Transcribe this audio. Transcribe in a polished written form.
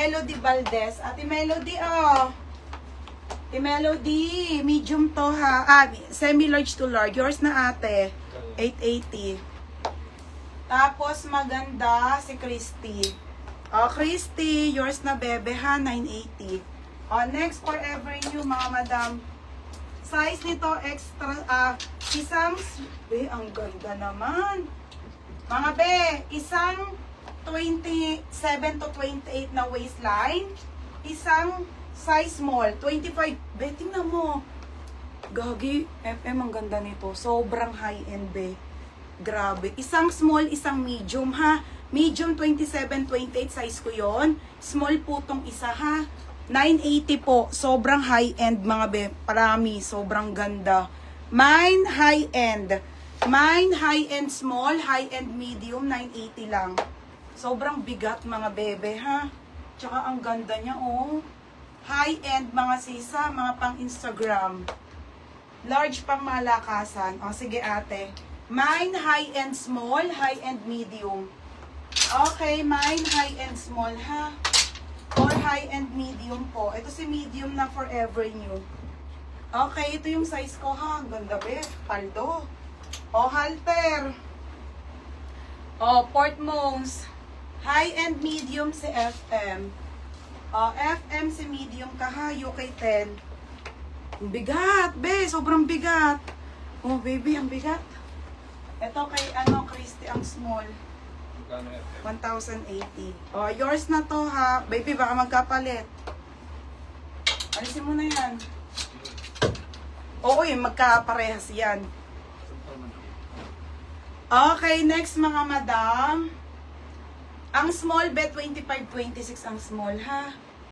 Melody Valdez. Ate Melody, oh. Ate Melody, medium to ha. Semi-large to large. Yours na ate. 880. Tapos maganda si Christy. Oh, Christy, yours na bebe ha, 980. Oh, next Forever New mga madam. Size nito extra, isang, ang ganda naman. Mga be, isang 27 to 28 na waistline. Isang size small, 25. Be, tingnan mo. Gagi, FM ang ganda nito. Sobrang high-end be. Grabe. Isang small, isang medium ha. Medium 27, 28 size ko yon. Small po tong isa ha. 980 po. Sobrang high-end mga be. Parami. Sobrang ganda. Mine high-end. Mine high-end small, high-end medium, 980 lang. Sobrang bigat mga bebe ha. Tsaka ang ganda niya oh. High-end mga sisa, mga pang Instagram. Large pang malakasan. O sige ate. Mine high-end small, high-end medium. Okay, mine high-end small ha. Or high-end medium po. Ito si medium na Forever New. Okay, ito yung size ko ha. Ang ganda be. Paldo. O halter. O Port Mons. High-end medium si FM. O FM si medium ka ha. UK 10. Ang bigat be. Sobrang bigat. Oh baby, ang bigat. Ito kay Christy ang small. 1,080. Oh, yours na to ha. Baby, baka magkapalit. Alisin mo na yan. Oo, yung magkaparehas yan. Okay, next mga madam. Ang small bet 25-26 ang small ha.